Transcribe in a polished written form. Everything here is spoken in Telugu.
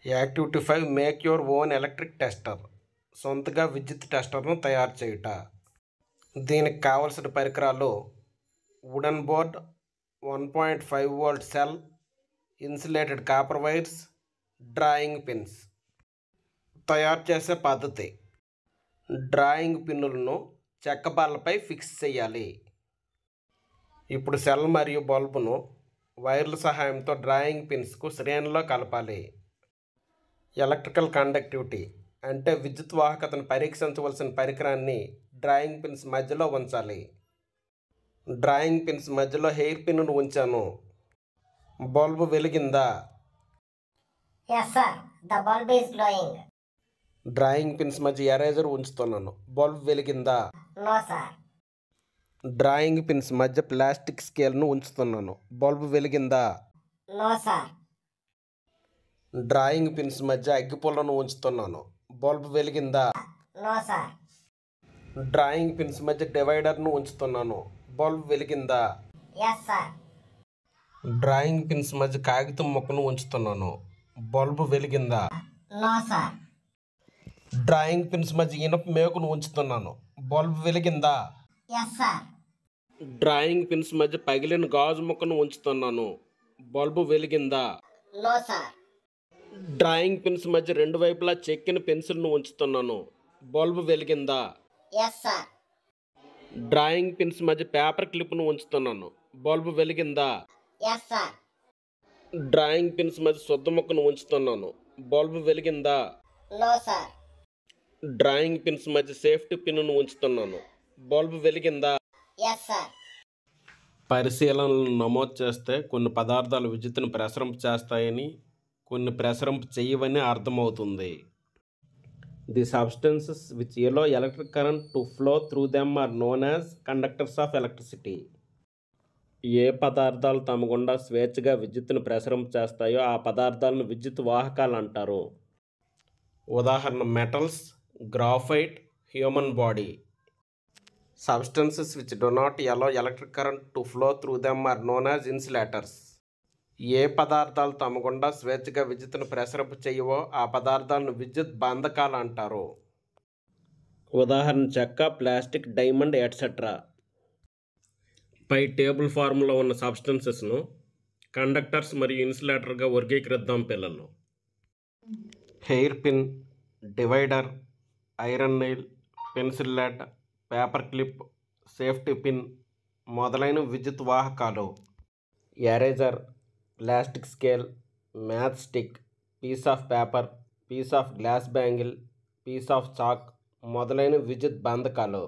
Activity 5 make your own electric tester. సొంతగా విద్యుత్ టెస్టర్ను తయారు చేయుట. దీనికి కావలసిన పరికరాలు: wooden board, 1.5 volt cell, insulated copper wires, drawing pins. తయారు చేసే పద్ధతి: డ్రాయింగ్ పిన్నులను చెక్క బల్లపై ఫిక్స్ చేయాలి. ఇప్పుడు సెల్ మరియు బల్బును వైర్ల సహాయంతో డ్రాయింగ్ పిన్స్కు శ్రేణిలో కలపాలి. ఎలక్ట్రికల్ కండక్టివిటీ అంటే విద్యుత్ వాహకతను పరీక్షించవలసిన పరికరాన్ని డ్రాయింగ్ పిన్స్ మధ్యలో ఉంచాలి. డ్రాయింగ్ పిన్స్ మధ్యలో హెయిర్ పిన్ను ఉంచాను. బల్బు వెలిగిందా? Yes sir, the bulb is glowing. Drawing pins మధ్య ఎరేజర్ ఉంచుతున్నాను. బల్బు వెలిగిందా? No sir. డ్రాయింగ్ పిన్స్ మధ్య ప్లాస్టిక్ స్కేల్ను ఉంచుతున్నాను. బల్బు వెలిగిందా? No sir. డ్రాయింగ్ పిన్స్ మధ్య అగ్గిపుల్లను ఉంచుతున్నాను. బల్బు వెలిగిందా? No sir. డ్రాయింగ్ పిన్స్ మధ్య డివైడర్ను ఉంచుతున్నాను. బల్బు వెలిగిందా? Yes sir. డ్రాయింగ్ పిన్స్ మధ్య కాగితం ముక్కను ఉంచుతున్నాను. బల్బు వెలిగిందా? No sir. డ్రాయింగ్ పిన్స్ మధ్య ఇనుప మేకును ఉంచుతున్నాను. బల్బు వెలిగిందా? Yes sir. డ్రాయింగ్ పిన్స్ మధ్య పగిలిన గాజు ముక్కను ఉంచుతున్నాను. బల్బు వెలిగిందా? No sir. డ్రాయింగ్ పిన్స్ మధ్య రెండు వైపులా చెక్కిన పెన్సిల్ను ఉంచుతున్నాను. బల్బు వెలిగిందా? Yes sir. డ్రాయింగ్ పిన్స్ మధ్య పేపర్ క్లిప్ను ఉంచుతున్నాను. బల్బు వెలిగిందా? Yes sir. డ్రాయింగ్ పిన్స్ మధ్య శుద్ధ ముక్కను ఉంచుతున్నాను. బల్బు వెలిగిందా? No sir. డ్రాయింగ్ పిన్స్ మధ్య సేఫ్టీ పిన్ను ఉంచుతున్నాను. బల్బు వెలిగిందా? Yes sir. పరిశీలనలు నమోదు చేస్తే కొన్ని పదార్థాలు విద్యుత్తును ప్రసరింప చేస్తాయని, కొన్ని ప్రసరింప చేయవని అర్థమవుతుంది. The substances which allow electric current to flow through them are known as conductors of electricity. ఏ పదార్థాలు తమ గుండా స్వేచ్ఛగా విద్యుత్తును ప్రసరింప చేస్తాయో ఆ పదార్థాలను విద్యుత్ వాహకాలు అంటారు. ఉదాహరణ: metals, graphite, human body. Substances which do not allow electric current to flow through them are known as insulators. ఏ పదార్థాలు తమ గుండా స్వేచ్ఛగా విద్యుత్తును ప్రసరింప చేయవో ఆ పదార్థాలను విద్యుత్ బంధకాలు అంటారు. ఉదాహరణ: చెక్క, ప్లాస్టిక్, డైమండ్ ఎట్సెట్రా. పై టేబుల్ ఫార్ములో ఉన్న సబ్స్టెన్సెస్ను కండక్టర్స్ మరియు ఇన్సులేటర్గా వర్గీకరిద్దాం పిల్లలు. Hair pin, divider, iron nail, pencil lead, paper clip, safety pin మొదలైన విద్యుత్ వాహకాలు. Eraser, plastic scale, match stick, piece of paper, piece of glass bangle, piece of chalk మొదలైన విద్యుత్ బంధకాలు.